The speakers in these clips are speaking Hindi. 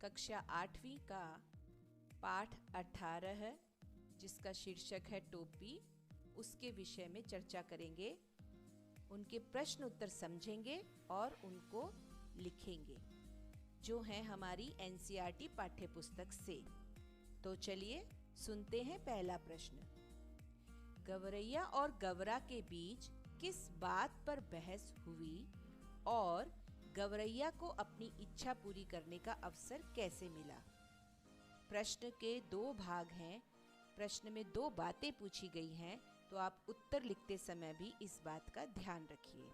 कक्षा 8वीं का पाठ 18 है, जिसका शीर्षक है टोपी। उसके विषय में चर्चा करेंगे, उनके प्रश्न उत्तर समझेंगे और उनको लिखेंगे, जो हैं हमारी एनसीईआरटी पाठ्य पुस्तक से। तो चलिए सुनते हैं पहला प्रश्न। गवरैया और गवरा के बीच किस बात पर बहस हुई और गवरैया को अपनी इच्छा पूरी करने का अवसर कैसे मिला? प्रश्न के दो भाग हैं। प्रश्न में दो बातें पूछी गई हैं, तो आप उत्तर लिखते समय भी इस बात का ध्यान रखिए।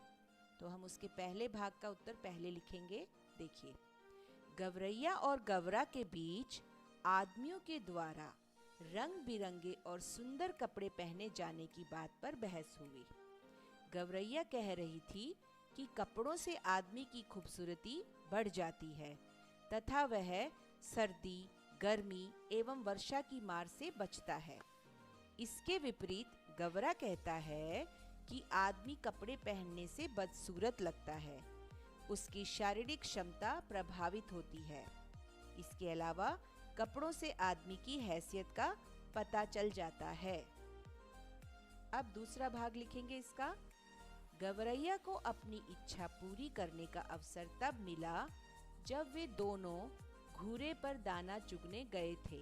तो हम उसके पहले भाग का उत्तर पहले लिखेंगे। देखिए, गवरैया और गवरा के बीच आदमियों के द्वारा रंग बिरंगे और सुंदर कपड़े पहने जाने की बात पर बहस हुई। गवरैया कह रही थी कि कपड़ों से आदमी की खूबसूरती बढ़ जाती है तथा वह सर्दी, गर्मी एवं वर्षा की मार से बचता है। इसके विपरीत गवरा कहता है कि आदमी कपड़े पहनने से बदसूरत लगता है, उसकी शारीरिक क्षमता प्रभावित होती है। इसके अलावा कपड़ों से आदमी की हैसियत का पता चल जाता है। अब दूसरा भाग लिखेंगे इसका। गवरैया को अपनी इच्छा पूरी करने का अवसर तब मिला जब वे दोनों घूरे पर दाना चुगने गए थे,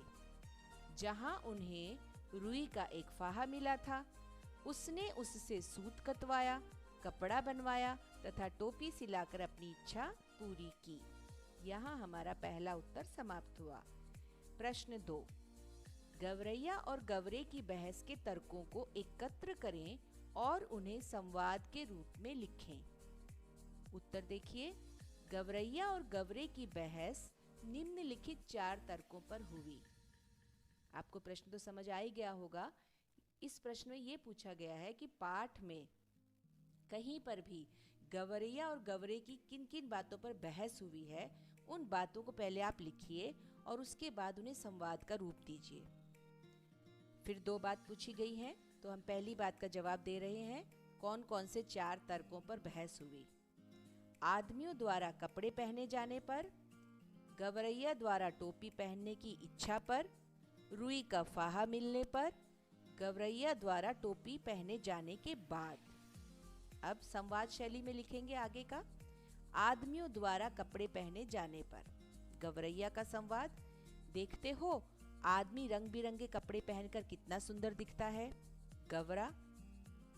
जहां उन्हें रुई का एक फाहा मिला था। उसने उससे सूत कतवाया, कपड़ा बनवाया तथा टोपी सिलाकर अपनी इच्छा पूरी की। यहाँ हमारा पहला उत्तर समाप्त हुआ। प्रश्न 2। गवरैया और गवरे की बहस के तर्कों को एकत्र करें और उन्हें संवाद के रूप में लिखें। उत्तर देखिए, गवरैया और गवरे की बहस निम्नलिखित 4 तर्कों पर हुई। आपको प्रश्न तो समझ आ ही गया होगा। इस प्रश्न में ये पूछा गया है कि पाठ में कहीं पर भी गवरैया और गवरे की किन किन बातों पर बहस हुई है, उन बातों को पहले आप लिखिए और उसके बाद उन्हें संवाद का रूप दीजिए। फिर 2 बात पूछी गई है, तो हम पहली बात का जवाब दे रहे हैं। कौन कौन से 4 तर्कों पर बहस हुई? आदमियों द्वारा कपड़े पहने जाने पर, गवरैया द्वारा टोपी पहनने की इच्छा पर, रुई का फाहा मिलने पर, गवरैया द्वारा टोपी पहने जाने के बाद। अब संवाद शैली में लिखेंगे आगे का। आदमियों द्वारा कपड़े पहने जाने पर गवरैया का संवाद। देखते हो, आदमी रंग बिरंगे कपड़े पहनकर कितना सुंदर दिखता है। गवरा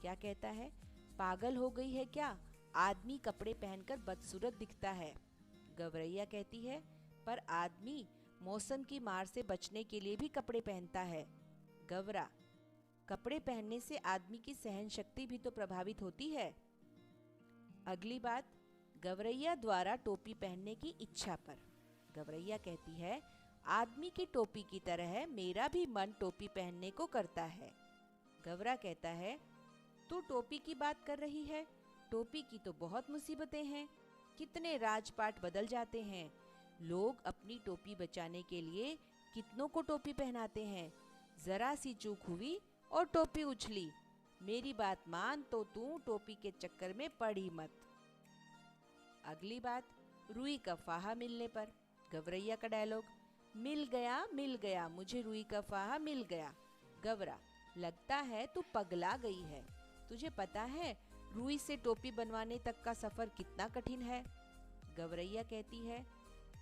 क्या कहता है? पागल हो गई है क्या? आदमी कपड़े पहनकर बदसूरत दिखता है। गवरैया कहती है, पर आदमी मौसम की मार से बचने के लिए भी कपड़े पहनता है। गवरा, कपड़े पहनने से आदमी की सहन शक्ति भी तो प्रभावित होती है। अगली बात, गवरैया द्वारा टोपी पहनने की इच्छा पर। गवरैया कहती है, आदमी की टोपी की तरह मेरा भी मन टोपी पहनने को करता है। गवरा कहता है, तू टोपी की बात कर रही है? टोपी की तो बहुत मुसीबतें हैं, कितने राजपाट बदल जाते हैं। लोग अपनी टोपी बचाने के लिए कितनों को टोपी पहनाते हैं। जरा सी चूक हुई और टोपी उछली। मेरी बात मान तो तू टोपी के चक्कर में पड़ी मत। अगली बात, रुई का फाहा मिलने पर। गवरैया का डायलॉग, मिल गया मुझे रुई का फाहा मिल गया। गवरा, लगता है तू पगला गई है। तुझे पता है रुई से टोपी बनवाने तक का सफर कितना कठिन है? गवरैया कहती है,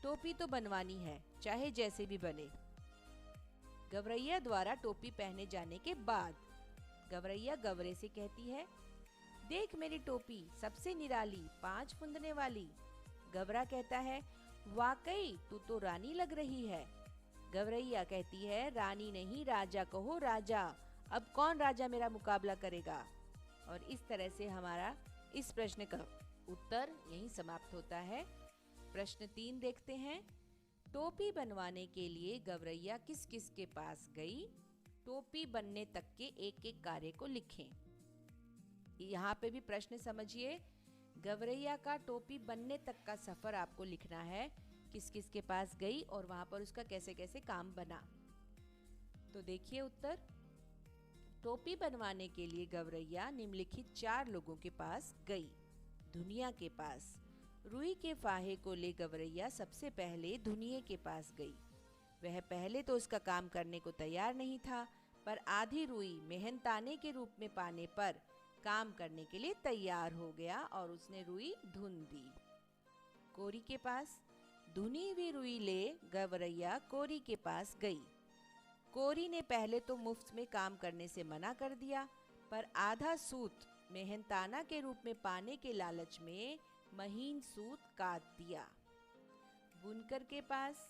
टोपी तो बनवानी है, चाहे जैसे भी बने। गवरैया द्वारा टोपी पहने जाने के बाद गवरैया गवरे से कहती है, देख मेरी टोपी सबसे निराली, 5 फुंदने वाली। गवरा कहता है, वाकई तू तो रानी लग रही है। गवरैया कहती है, रानी नहीं राजा कहो राजा, अब कौन राजा मेरा मुकाबला करेगा। और इस तरह से हमारा इस प्रश्न का उत्तर यहीं समाप्त होता है। प्रश्न 3 देखते हैं। टोपी बनवाने के लिए गवरैया किस किस के पास गई? टोपी बनने तक के एक एक कार्य को लिखें। यहाँ पे भी प्रश्न समझिए। गवरैया का टोपी बनने तक का सफर आपको लिखना है, किस किस के पास गई और वहां पर उसका कैसे कैसे काम बना। तो देखिए उत्तर। टोपी बनवाने के लिए गवरैया निम्नलिखित 4 लोगों के पास गई। दुनिया के पास, रुई के फाहे को ले गवरैया सबसे पहले धुनिये के पास गई। वह पहले तो उसका काम करने को तैयार नहीं था, पर आधी रुई मेहनताने के रूप में पाने पर काम करने के लिए तैयार हो गया और उसने रुई धुन दी। कोरी के पास धुनी हुई रुई ले गवरैया कोरी के पास गई। कोरी ने पहले तो मुफ्त में काम करने से मना कर दिया, पर आधा सूत मेहनताना के रूप में पाने के लालच में महीन सूत काट दिया। बुनकर के पास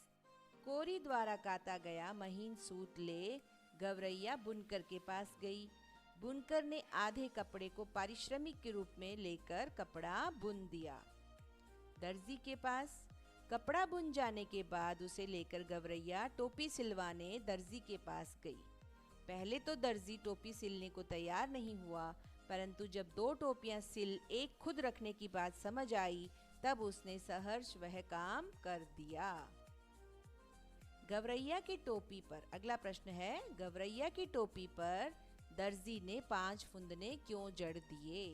कोरी द्वारा काटा गया महीन सूत ले गवरैया बुनकर के पास गई। बुनकर ने आधे कपड़े को पारिश्रमिक के रूप में लेकर कपड़ा बुन दिया। दर्जी के पास कपड़ा बुन जाने के बाद उसे लेकर गवरैया टोपी सिलवाने दर्जी के पास गई। पहले तो दर्जी टोपी सिलने को तैयार नहीं हुआ, परंतु जब 2 टोपियां सिल एक खुद रखने की बात समझ आई, तब उसने सहर्ष वह काम कर दिया। गवरैया की टोपी पर अगला प्रश्न है, गवरैया की टोपी पर दर्जी ने 5 फुंदने क्यों जड़ दिए?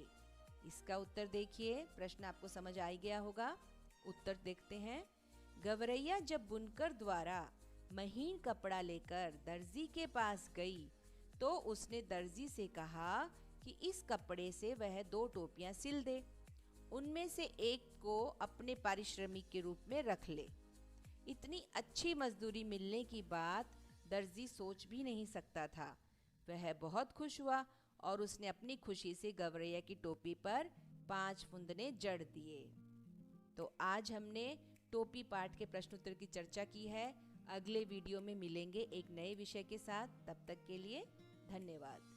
इसका उत्तर देखिए। प्रश्न आपको समझ आ गया होगा। उत्तर देखते हैं। गवरैया जब बुनकर द्वारा महीन कपड़ा लेकर दर्जी के पास गई, तो उसने दर्जी से कहा कि इस कपड़े से वह 2 टोपियां सिल दे, उनमें से एक को अपने पारिश्रमिक के रूप में रख ले। इतनी अच्छी मजदूरी मिलने की बात दर्जी सोच भी नहीं सकता था। वह बहुत खुश हुआ और उसने अपनी खुशी से गवरैया की टोपी पर 5 फुंदने जड़ दिए। तो आज हमने टोपी पाठ के प्रश्न उत्तर की चर्चा की है। अगले वीडियो में मिलेंगे एक नए विषय के साथ। तब तक के लिए धन्यवाद।